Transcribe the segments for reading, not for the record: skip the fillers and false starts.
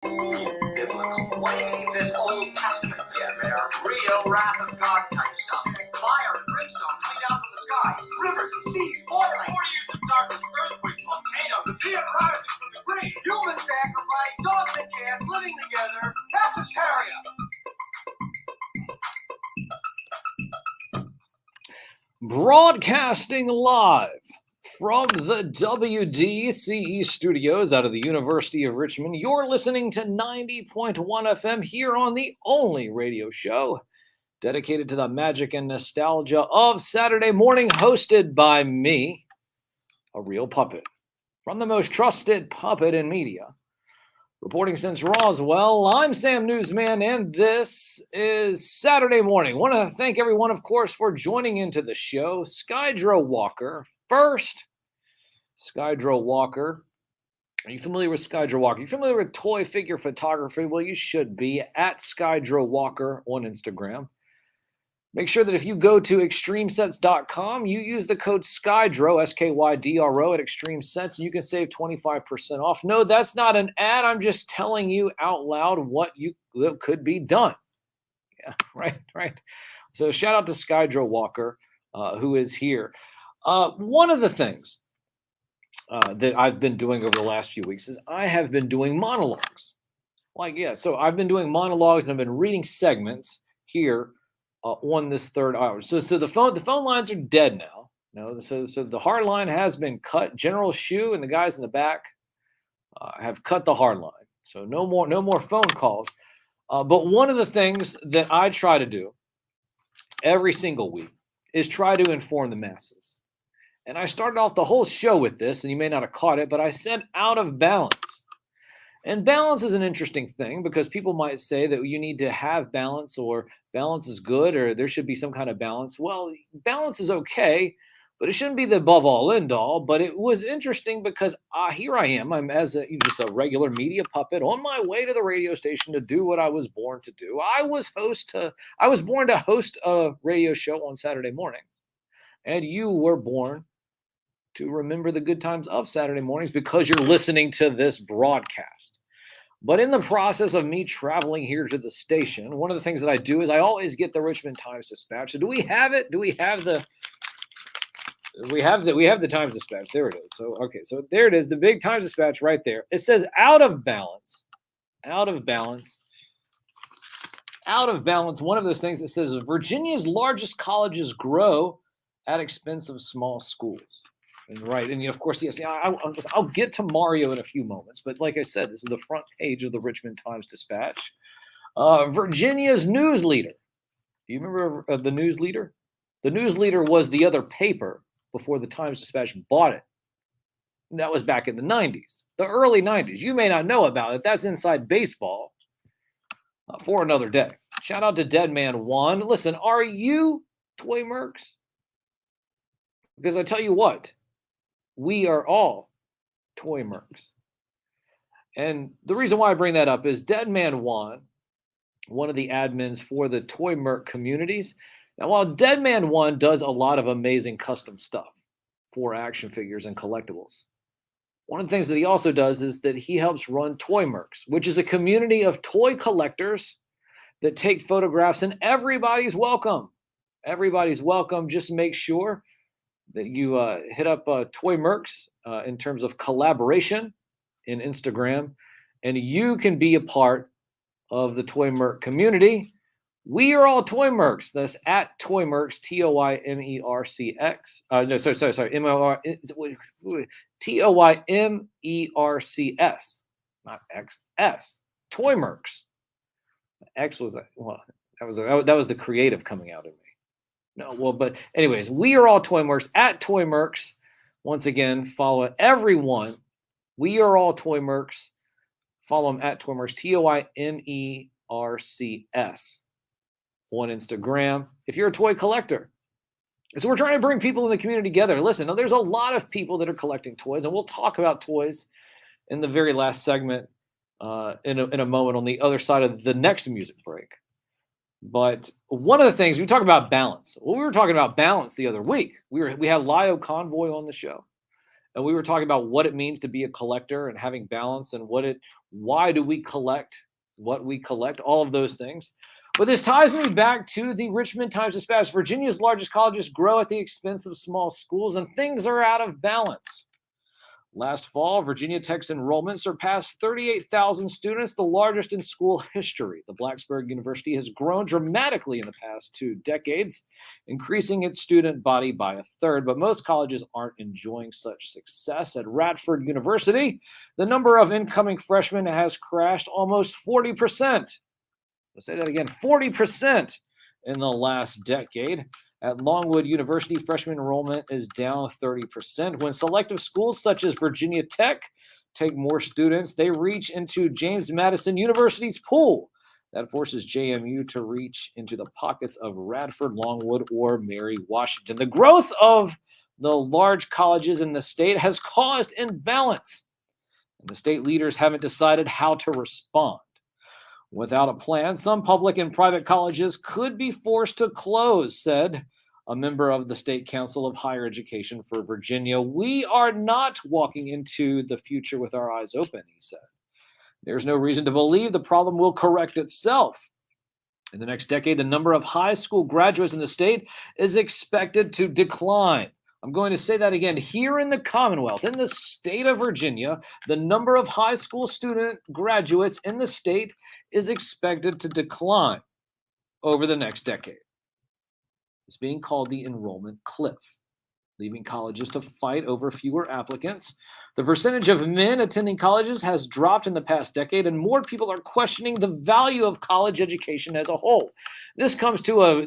Biblical. What he means is Old Testament. Yeah, they are real wrath of God type stuff. Fire and brimstone coming down from the skies. Rivers and seas boiling. 40 years of darkness, earthquakes, volcanoes, the sea rising from the grave. Human sacrifice, dogs and cats living together. Mass hysteria. Broadcasting live from the WDCE studios out of the University of Richmond, you're listening to 90.1 FM here on the only radio show dedicated to the magic and nostalgia of Saturday morning, hosted by me, a real puppet, from the most trusted puppet in media. Reporting since Roswell, I'm Sam Newsman, and this is Saturday morning. I want to thank everyone, of course, for joining into the show. Skydro Walker first. Skydro Walker. Are you familiar with Skydro Walker? Are you familiar with toy figure photography? Well, you should be at Skydro Walker on Instagram. Make sure that if you go to extremesets.com, you use the code SKYDRO, SKYDRO at Extreme Sets, and you can save 25% off. No, that's not an ad. I'm just telling you out loud what could be done. Yeah, right. So shout out to Skydro Walker, who is here. One of the things that I've been doing over the last few weeks is I have been doing monologues. So I've been doing monologues and I've been reading segments here on this third hour. So the phone lines are dead now. So the hard line has been cut. General Shu and the guys in the back have cut the hard line. So no more phone calls. But one of the things that I try to do every single week is try to inform the masses. And I started off the whole show with this, and you may not have caught it, but I said out of balance. And balance is an interesting thing because people might say that you need to have balance or balance is good or there should be some kind of balance. Well, balance is okay, but it shouldn't be the above all end all. But it was interesting because here I am. I'm just a regular media puppet on my way to the radio station to do what I was born to do. I was born to host a radio show on Saturday morning. And you were born to remember the good times of Saturday mornings because you're listening to this broadcast. But in the process of me traveling here to the station, one of the things that I do is I always get the Richmond Times-Dispatch. So do we have it? We have the Times-Dispatch. There it is. So there it is, the big Times-Dispatch right there. It says out of balance. One of those things that says Virginia's largest colleges grow at expense of small schools. And of course, yes, I'll get to Mario in a few moments. But like I said, this is the front page of the Richmond Times-Dispatch. Virginia's news leader. Do you remember the news leader? The news leader was the other paper before the Times-Dispatch bought it. And that was back in the 90s, the early 90s. You may not know about it. That's inside baseball for another day. Shout out to Dead Man Juan. Listen, are you toy mercs? Because I tell you what, we are all toy mercs. And the reason why I bring that up is Dead Man Juan, one of the admins for the toy merc communities. Now, while Dead Man Juan does a lot of amazing custom stuff for action figures and collectibles, one of the things that he also does is that he helps run Toy Mercs, which is a community of toy collectors that take photographs, and everybody's welcome. Everybody's welcome. Just make sure that you hit up Toy Mercs in terms of collaboration in Instagram, and you can be a part of the Toy Merc community. We are all Toy Mercs. That's at Toy Mercs, TOYMERCX. TOYMERCS, not XS. Toy Mercs. X was that was the creative coming out of me. No, well, but anyways, we are all Toy Mercs at Toy Mercs. Once again, follow everyone. We are all Toy Mercs. Follow them at Toy Mercs, TOYMERCS on Instagram. If you're a toy collector, so we're trying to bring people in the community together. Listen, now there's a lot of people that are collecting toys, and we'll talk about toys in the very last segment in a moment on the other side of the next music break. But one of the things we talk about balance. Well, we were talking about balance the other week. We had Lio Convoy on the show, and we were talking about what it means to be a collector and having balance, and what it Why do we collect what we collect? All of those things. But this ties me back to the Richmond Times-Dispatch. Virginia's largest colleges grow at the expense of small schools, and things are out of balance. Last fall, Virginia Tech's enrollment surpassed 38,000 students, the largest in school history. The Blacksburg University has grown dramatically in the past 2 decades, increasing its student body by a third, but most colleges aren't enjoying such success. At Radford University, the number of incoming freshmen has crashed almost 40%. I'll say that again, 40% in the last decade. At Longwood University, freshman enrollment is down 30%. When selective schools such as Virginia Tech take more students, they reach into James Madison University's pool. That forces JMU to reach into the pockets of Radford, Longwood, or Mary Washington. The growth of the large colleges in the state has caused imbalance, and the state leaders haven't decided how to respond. Without a plan, some public and private colleges could be forced to close, said a member of the State Council of Higher Education for Virginia. We are not walking into the future with our eyes open, he said. There's no reason to believe the problem will correct itself. In the next decade, the number of high school graduates in the state is expected to decline. I'm going to say that again. Here in the Commonwealth, in the state of Virginia, the number of high school student graduates in the state is expected to decline over the next decade. It's being called the enrollment cliff, leaving colleges to fight over fewer applicants. The percentage of men attending colleges has dropped in the past decade, and more people are questioning the value of college education as a whole. This comes to a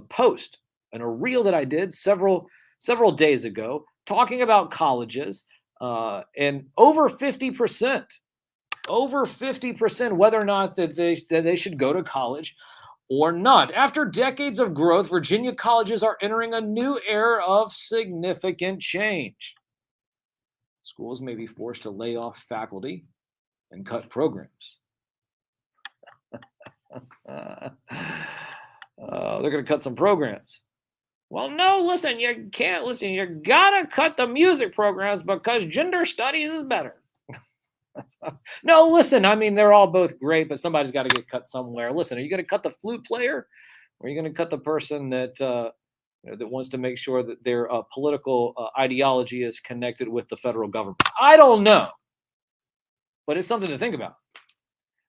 post and a reel that I did several days ago talking about colleges, and over 50% whether or not that they should go to college or not. After decades of growth, Virginia colleges are entering a new era of significant change. Schools may be forced to lay off faculty and cut programs. They're going to cut some programs. Well, no, listen, you can't listen. You got to cut the music programs because gender studies is better. No, listen, I mean, they're all both great, but somebody's got to get cut somewhere. Listen, are you going to cut the flute player, or are you going to cut the person that that wants to make sure that their political ideology is connected with the federal government? I don't know, but it's something to think about.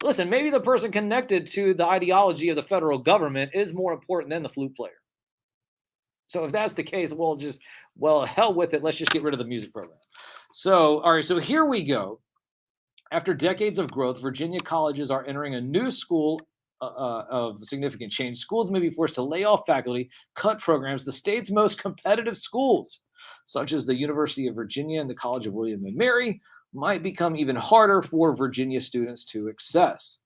Listen, maybe the person connected to the ideology of the federal government is more important than the flute player. So if that's the case, hell with it. Let's just get rid of the music program. So, all right, so here we go. After decades of growth, Virginia colleges are entering a new school of significant change. Schools may be forced to lay off faculty, cut programs. The state's most competitive schools, such as the University of Virginia and the College of William and Mary, might become even harder for Virginia students to access.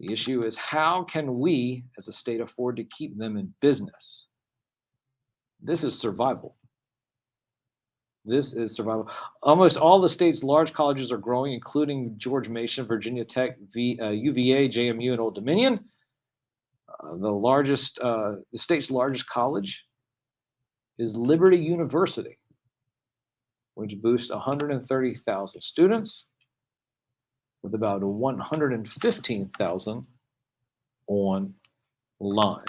The issue is, how can we as a state afford to keep them in business? This is survival. This is survival. Almost all the state's large colleges are growing, including George Mason, Virginia Tech, UVA, JMU, and Old Dominion. The state's largest college is Liberty University, which boasts 130,000 students with about 115,000 online.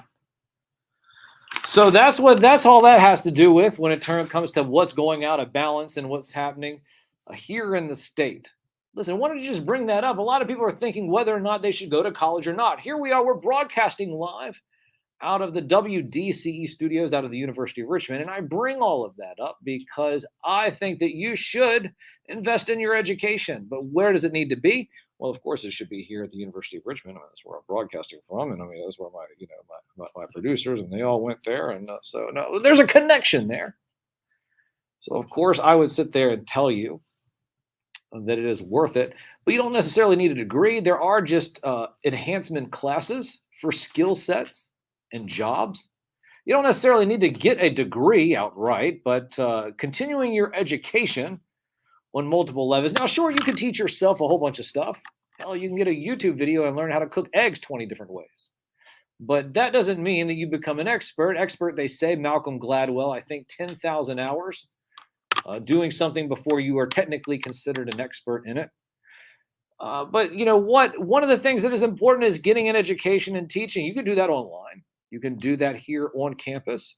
So that's all that has to do with when it comes to what's going out of balance and what's happening here in the state. Listen, I wanted to just bring that up. A lot of people are thinking whether or not they should go to college or not. Here we are, we're broadcasting live out of the WDCE studios out of the University of Richmond. And I bring all of that up because I think that you should invest in your education. But where does it need to be? Well, of course, it should be here at the University of Richmond. I mean, that's where I'm broadcasting from, and I mean, that's where my producers, and they all went there, and so no, there's a connection there. So, of course, I would sit there and tell you that it is worth it, but you don't necessarily need a degree. There are just enhancement classes for skill sets and jobs. You don't necessarily need to get a degree outright, but continuing your education on multiple levels. Now, sure, you can teach yourself a whole bunch of stuff. Hell, you can get a YouTube video and learn how to cook eggs 20 different ways. But that doesn't mean that you become an expert. Expert, they say, Malcolm Gladwell, I think 10,000 hours. doing something before you are technically considered an expert in it. But you know what? One of the things that is important is getting an education and teaching. You can do that online. You can do that here on campus.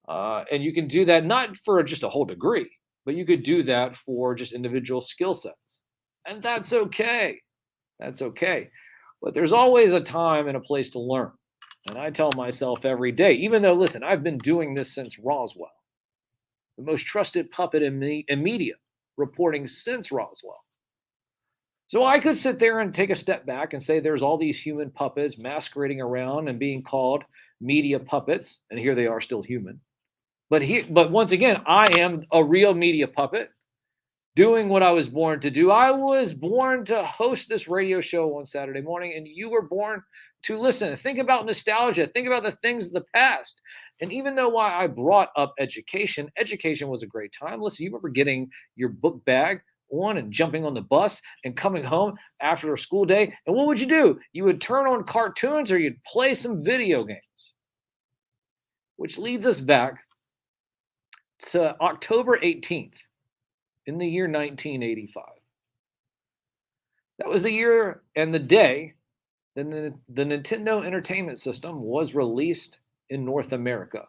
And you can do that not for just a whole degree, but you could do that for just individual skill sets. And that's okay. That's okay. But there's always a time and a place to learn. And I tell myself every day, even though, listen, I've been doing this since Roswell, the most trusted puppet in media reporting since Roswell. So I could sit there and take a step back and say there's all these human puppets masquerading around and being called media puppets, and here they are still human. But once again, I am a real media puppet doing what I was born to do. I was born to host this radio show on Saturday morning, and you were born to listen. Think about nostalgia. Think about the things of the past. And even though I brought up education was a great time. Listen, you remember getting your book bag on and jumping on the bus and coming home after a school day. And what would you do? You would turn on cartoons or you'd play some video games, which leads us back to October 18th in the year 1985. That was the year and the day that the Nintendo Entertainment System was released in North America.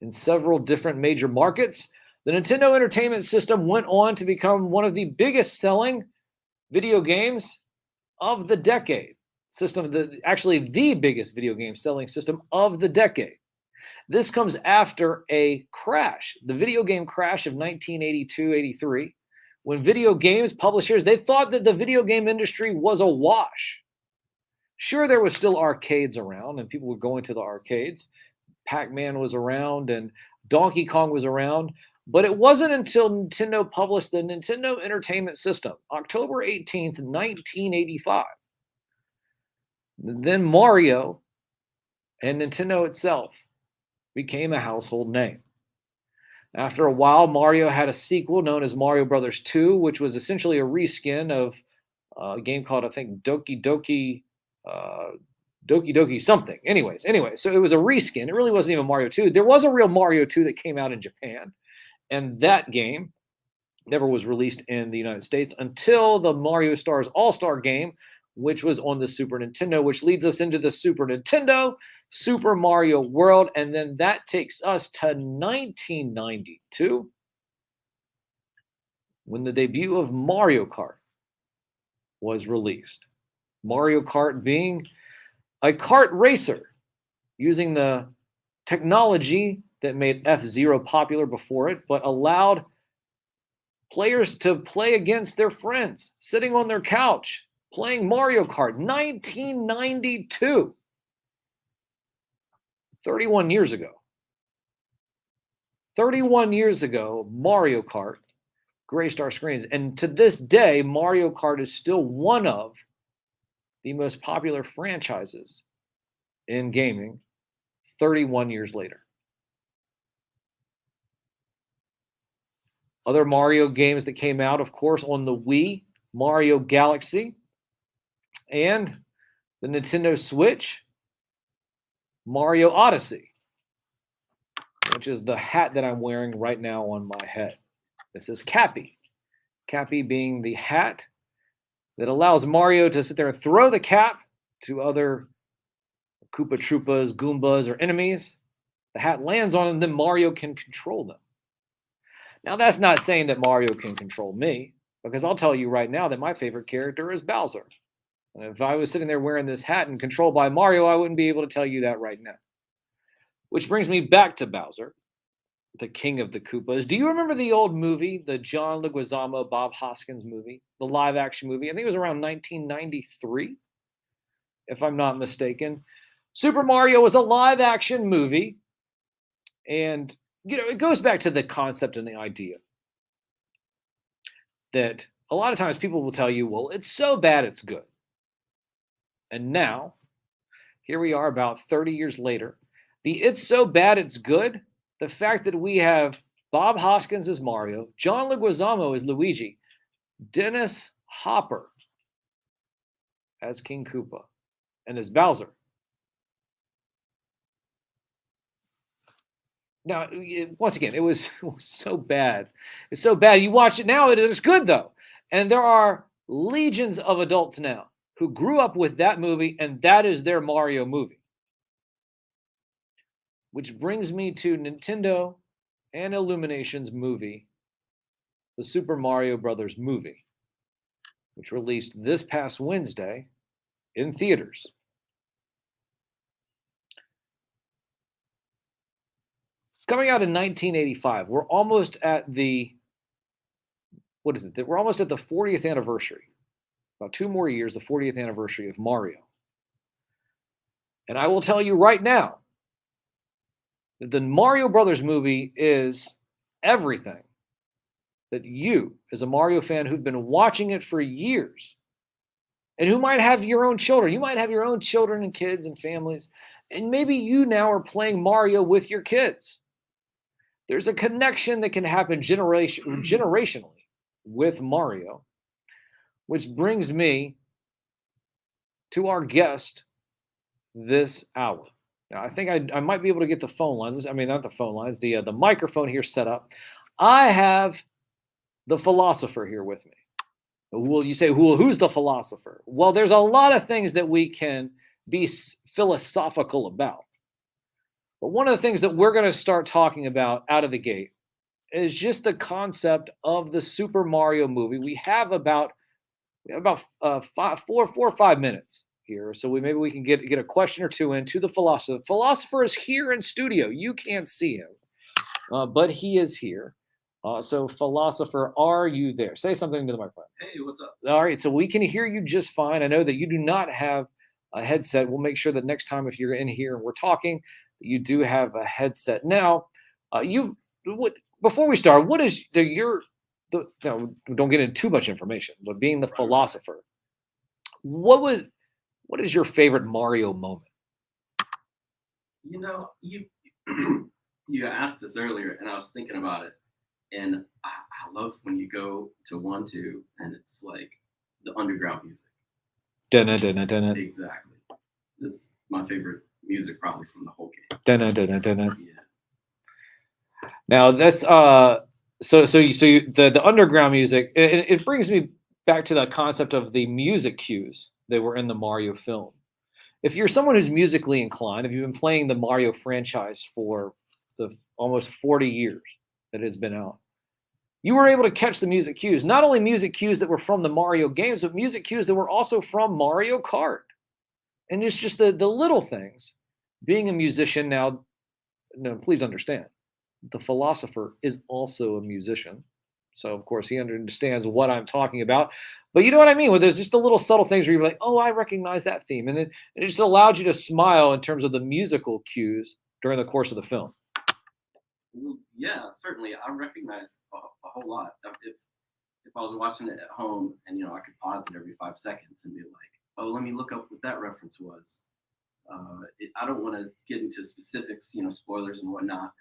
In several different major markets, the Nintendo Entertainment System went on to become one of the biggest selling video games of the decade. Actually the biggest video game selling system of the decade. This comes after a crash, the video game crash of 1982-83, when video games publishers, they thought that the video game industry was a wash. Sure, there was still arcades around and people were going to the arcades. Pac-Man was around and Donkey Kong was around, but it wasn't until Nintendo published the Nintendo Entertainment System, October 18th, 1985. Then Mario and Nintendo itself became a household name. After a while, Mario had a sequel known as Mario Brothers 2, which was essentially a reskin of a game called, I think, Doki Doki something. Anyway, so it was a reskin. It really wasn't even Mario 2. There was a real Mario 2 that came out in Japan, and that game never was released in the United States until the Mario Stars All-Star game, which was on the Super Nintendo, which leads us into the Super Nintendo, Super Mario World, and then that takes us to 1992, when the debut of Mario Kart was released. Mario Kart being a kart racer using the technology that made F-Zero popular before it, but allowed players to play against their friends, sitting on their couch, playing Mario Kart. 1992. 31 years ago. 31 years ago, Mario Kart graced our screens. And to this day, Mario Kart is still one of the most popular franchises in gaming 31 years later. Other Mario games that came out, of course, on the Wii, Mario Galaxy, and the Nintendo Switch, Mario Odyssey, which is the hat that I'm wearing right now on my head. This is Cappy. Cappy being the hat that allows Mario to sit there and throw the cap to other Koopa Troopas, Goombas, or enemies. The hat lands on them, then Mario can control them. Now, that's not saying that Mario can control me, because I'll tell you right now that my favorite character is Bowser. And if I was sitting there wearing this hat and controlled by Mario, I wouldn't be able to tell you that right now. Which brings me back to Bowser, the king of the Koopas. Do you remember the old movie, the John Leguizamo, Bob Hoskins movie, the live-action movie? I think it was around 1993, if I'm not mistaken. Super Mario was a live-action movie, and it goes back to the concept and the idea that a lot of times people will tell you, well, it's so bad it's good. And now, here we are about 30 years later. The it's so bad it's good, the fact that we have Bob Hoskins as Mario, John Leguizamo as Luigi, Dennis Hopper as King Koopa, and as Bowser. Now, once again, it was so bad. It's so bad. You watch it now, it is good though. And there are legions of adults now who grew up with that movie, and that is their Mario movie. Which brings me to Nintendo and Illumination's movie, the Super Mario Brothers movie, which released this past Wednesday in theaters. Coming out in 1985, we're almost at the, what is it? We're almost at the 40th anniversary. About 2 more years, the 40th anniversary of Mario. And I will tell you right now that the Mario Brothers movie is everything that you, as a Mario fan who've been watching it for years, and who might have your own children, you might have your own children and kids and families, and maybe you now are playing Mario with your kids. There's a connection that can happen generationally with Mario, which brings me to our guest this hour. Now, I think I might be able to get the phone lines. I mean, not the phone lines, the microphone here set up. I have the philosopher here with me. Well, you say, who's the philosopher? Well, there's a lot of things that we can be philosophical about. But one of the things that we're going to start talking about out of the gate is just the concept of the Super Mario movie. We have about 4 or 5 minutes here, so maybe we can get a question or two into the philosopher. The philosopher is here in studio. You can't see him, but he is here. So, philosopher, are you there? Say something to the microphone. Hey, what's up? All right, so we can hear you just fine. I know that you do not have a headset. We'll make sure that next time if you're in here and we're talking, you do have a headset. Now, before we start, what is no, don't get into too much information, but being the philosopher, what is your favorite Mario moment? You know, you you asked this earlier, and I was thinking about it, and I love when you go to 1-2, and it's like the underground music. Dun, dun, dun, Exactly. This is my favorite music probably from the whole game. Yeah. Now that's the underground music. It brings me back to that concept of the music cues that were in the Mario film. If you're someone who's musically inclined, if you've been playing the Mario franchise for the almost 40 years that it's been out, you were able to catch the music cues. Not only music cues that were from the Mario games, but music cues that were also from Mario Kart. And it's just the little things. Being a musician now, no, please understand, the philosopher is also a musician. So, of course, he understands what I'm talking about. But you know what I mean? Well, there's just the little subtle things where you're like, oh, I recognize that theme. And it just allowed you to smile in terms of the musical cues during the course of the film. Well, yeah, certainly. I recognize a whole lot. If I was watching it at home and, I could pause it every 5 seconds and be like, oh, let me look up what that reference was. I don't want to get into specifics, spoilers and whatnot.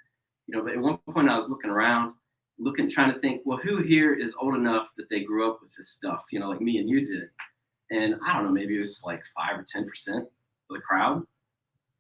But at one point I was looking around, trying to think, well, who here is old enough that they grew up with this stuff, like me and you did. And I don't know, maybe it was like 5 or 10% of the crowd.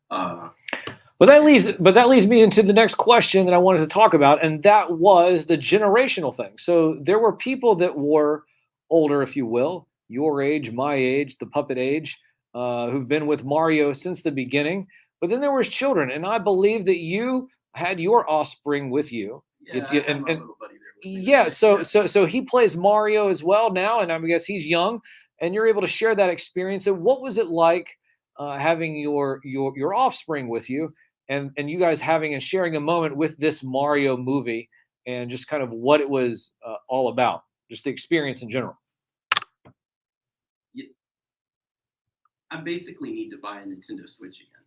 But that leads me into the next question that I wanted to talk about, and that was the generational thing. So there were people that were older, if you will, your age, my age, the puppet age, who've been with Mario since the beginning. But then there was children, and I believe that you had your offspring with you. Yeah, I had my little buddy there with me. Yeah, so he plays Mario as well now, and I guess he's young, and you're able to share that experience. And what was it like having your offspring with you, and you guys having and sharing a moment with this Mario movie, and just kind of what it was all about, just the experience in general? I basically need to buy a Nintendo Switch again.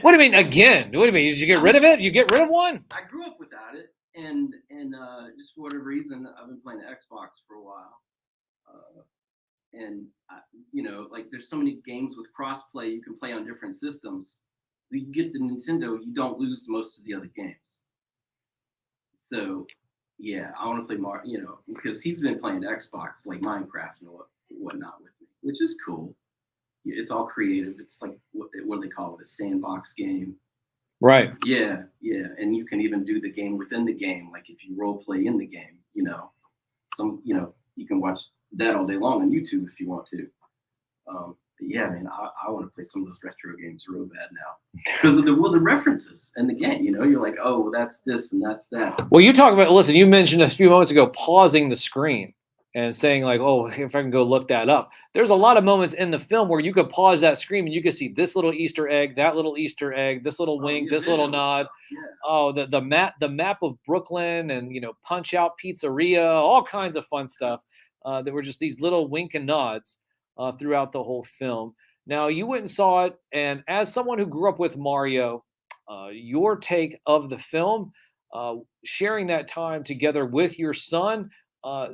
What do you mean again? What do you mean? Did you get rid of it? You get rid of one? I grew up without it, and just for whatever reason, I've been playing the Xbox for a while. And like there's so many games with crossplay you can play on different systems. You get the Nintendo, you don't lose most of the other games. So yeah, I want to play Mario, because he's been playing Xbox like Minecraft and whatnot with me, which is cool. It's all creative. It's like what do they call it? A sandbox game. Right. Yeah, and you can even do the game within the game. Like if you role play in the game, you can watch that all day long on YouTube if you want to. But yeah, man, I want to play some of those retro games real bad now because of the references in the game. You're like, oh, well, that's this and that's that. Well, listen, you mentioned a few moments ago pausing the screen and saying like, oh, if I can go look that up. There's a lot of moments in the film where you could pause that screen and you could see this little Easter egg, that little Easter egg, this little wink, this little nod. Yeah. Oh, the map of Brooklyn and Punch Out Pizzeria, all kinds of fun stuff. There were just these little wink and nods throughout the whole film. Now you went and saw it, and as someone who grew up with Mario, your take of the film, sharing that time together with your son.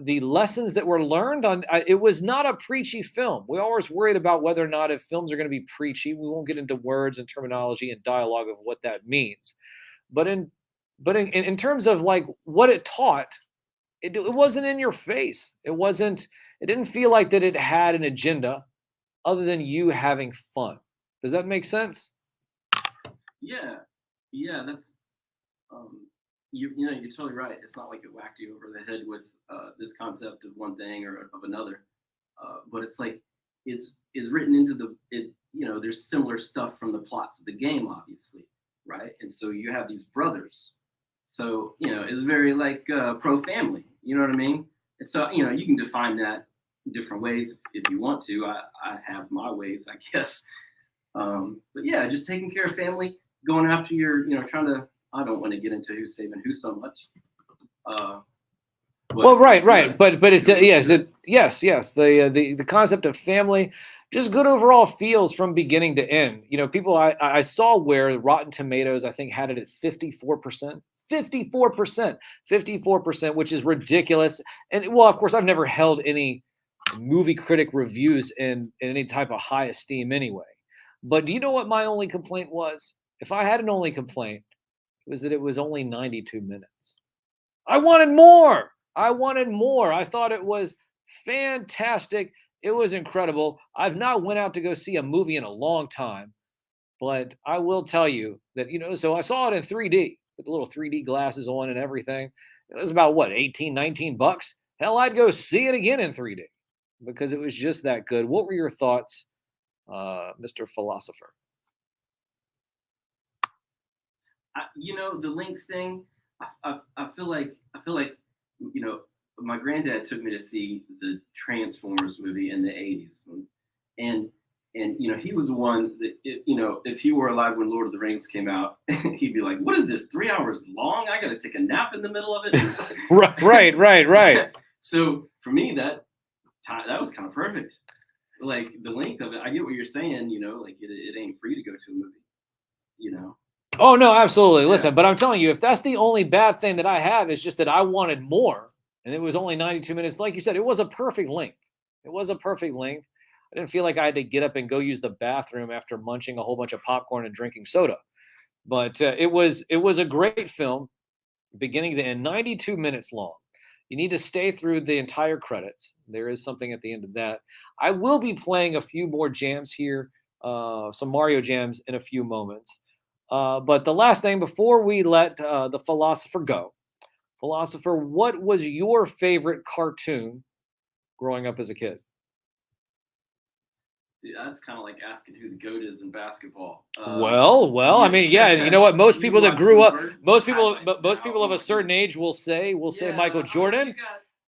The lessons that were learned it was not a preachy film. We always worried about whether or not if films are going to be preachy. We won't get into words and terminology and dialogue of what that means. But in terms of like what it taught, it wasn't in your face. It didn't feel like that it had an agenda other than you having fun. Does that make sense? Yeah, that's you're totally right. It's not like it whacked you over the head with this concept of one thing or of another, but it's like it's written into it. There's similar stuff from the plots of the game, obviously, right? And so you have these brothers, so it's very like pro family. You know what I mean? And so you can define that different ways if you want to. I have my ways, I guess. But yeah, just taking care of family, going after your, trying to. I don't want to get into who's saving who so much. Well, right, but it's yes. The concept of family, just good overall feels from beginning to end. People I saw where Rotten Tomatoes I think had it at 54%. 54%, which is ridiculous. And well, of course, I've never held any movie critic reviews in any type of high esteem anyway. But do you know what my only complaint was? If I had an only complaint, it was that it was only 92 minutes. I wanted more. I thought it was fantastic. It was incredible. I've not went out to go see a movie in a long time, but I will tell you that, so I saw it in 3D with the little 3D glasses on and everything. It was about what, 18, 19 bucks? Hell, I'd go see it again in 3D because it was just that good. What were your thoughts, Mr. Philosopher? The links thing. I feel like my granddad took me to see the Transformers movie in the 80s, and he was the one that if he were alive when Lord of the Rings came out, he'd be like, "What is this? 3 hours long? I got to take a nap in the middle of it." Right. So for me, that was kind of perfect. Like the length of it, I get what you're saying. Like it ain't free to go to a movie. Oh, no, absolutely. Listen, but I'm telling you, if that's the only bad thing that I have is just that I wanted more, and it was only 92 minutes, like you said, it was a perfect length. I didn't feel like I had to get up and go use the bathroom after munching a whole bunch of popcorn and drinking soda. But it was a great film, beginning to end, 92 minutes long. You need to stay through the entire credits. There is something at the end of that. I will be playing a few more jams here, some Mario jams in a few moments. But the last thing before we let the philosopher go, philosopher, what was your favorite cartoon growing up as a kid? Dude, that's kind of like asking who the GOAT is in basketball. I mean, yeah, you know what? Most people that grew up, most people of a certain age will say Michael Jordan.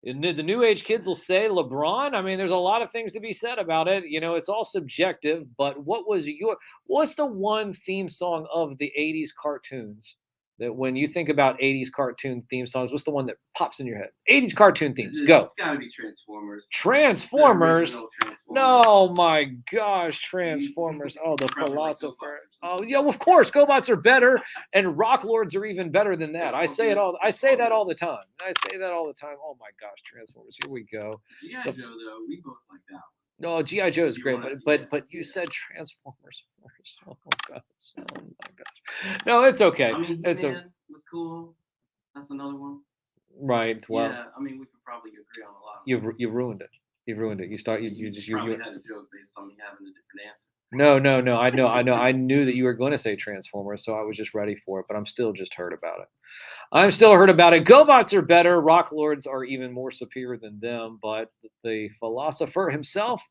And the new age kids will say LeBron. I mean, there's a lot of things to be said about it. It's all subjective. But what's the one theme song of the 80s cartoons that when you think about 80s cartoon theme songs, what's the one that pops in your head? 80s cartoon themes. Go. It's got to be Transformers. Transformers? No, my gosh, Transformers. Oh, the philosopher. Oh, yeah, well, of course, GoBots are better, and Rock Lords are even better than that. I say that all the time. Oh my gosh, Transformers. Here we go. G.I. Joe, though, we both like that one. No, G.I. Joe is great, but you said Transformers first. Oh my gosh. No, it's okay. I mean, He-Man was cool. That's another one. Right. Well, yeah, I mean, we could probably agree on a lot. You've ruined it. You've ruined it. You probably had a joke based on me having a different answer. No. I know. I knew that you were going to say Transformers, so I was just ready for it. But I'm still just hurt about it. I'm still hurt about it. GoBots are better. Rock Lords are even more superior than them. But the philosopher himself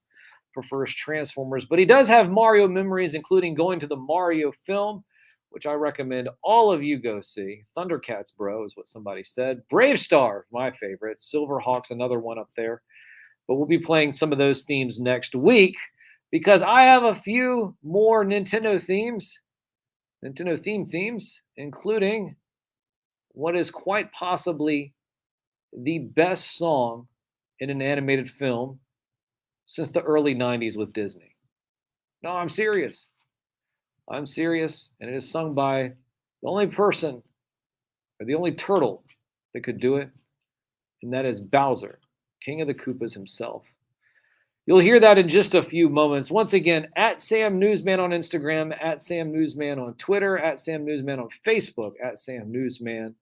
prefers Transformers. But he does have Mario memories, including going to the Mario film, which I recommend all of you go see. Thundercats, bro, is what somebody said. Brave Star, my favorite. Silverhawks, another one up there. But we'll be playing some of those themes next week because I have a few more Nintendo themes, including what is quite possibly the best song in an animated film since the early 90s with Disney. No, I'm serious. I'm serious, and it is sung by the only person, or the only turtle that could do it, and that is Bowser, King of the Koopas himself. You'll hear that in just a few moments. Once again, at Sam Newsman on Instagram, at Sam Newsman on Twitter, at Sam Newsman on Facebook, at Sam Newsman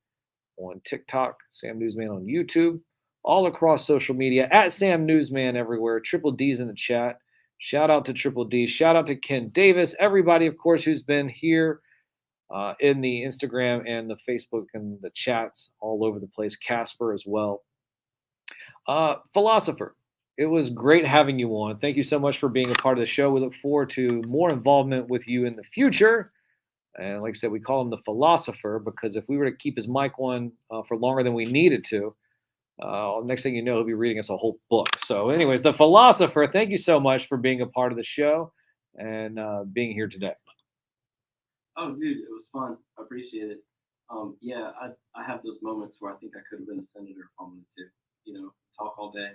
on TikTok, Sam Newsman on YouTube, all across social media, at Sam Newsman everywhere. Triple D's in the chat. Shout out to Triple D. Shout out to Ken Davis. Everybody, of course, who's been here in the Instagram and the Facebook and the chats all over the place. Casper as well. Philosopher, it was great having you on. Thank you so much for being a part of the show. We look forward to more involvement with you in the future. And like I said, we call him the philosopher because if we were to keep his mic on for longer than we needed to, next thing you know, he'll be reading us a whole book. So anyways, the philosopher, thank you so much for being a part of the show and being here today. Oh, dude, it was fun. I appreciate it. Yeah, I have those moments where I think I could have been a senator if I wanted to, talk all day.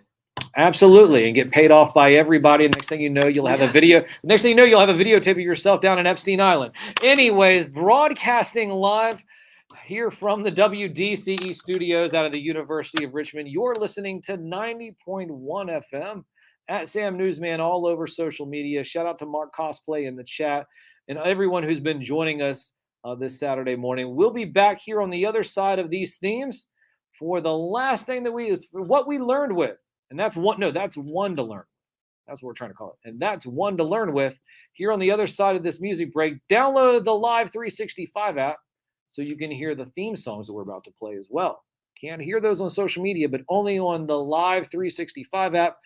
Absolutely, and get paid off by everybody. And next thing you know, you'll have a video. Next thing you know, you'll have a videotape of yourself down in Epstein Island. Anyways, broadcasting live here from the WDCE studios out of the University of Richmond. You're listening to 90.1 FM at Sam Newsman all over social media. Shout out to Mark Cosplay in the chat and everyone who's been joining us this Saturday morning. We'll be back here on the other side of these themes for the last thing what we learned with. And that's one to learn. That's what we're trying to call it. And that's one to learn with here on the other side of this music break. Download the Live 365 app so you can hear the theme songs that we're about to play as well. Can't hear those on social media, but only on the Live 365 app.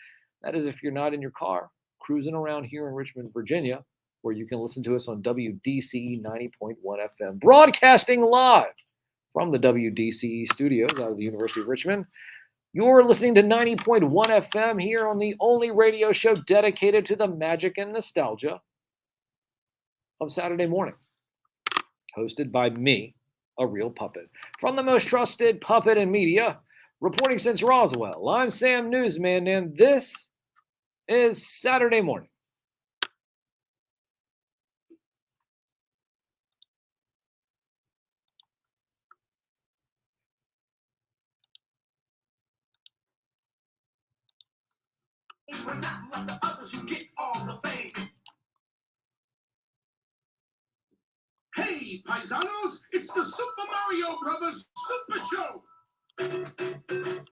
That is if you're not in your car, cruising around here in Richmond, Virginia, where you can listen to us on WDCE 90.1 FM, broadcasting live from the WDCE studios out of the University of Richmond. You're listening to 90.1 FM here on the only radio show dedicated to the magic and nostalgia of Saturday morning. Hosted by me, a real puppet. From the most trusted puppet in media, reporting since Roswell, I'm Sam Newsman, and this is Saturday morning. We're not like the others who get all the fame. Hey, paisanos, it's the Super Mario Brothers Super Show.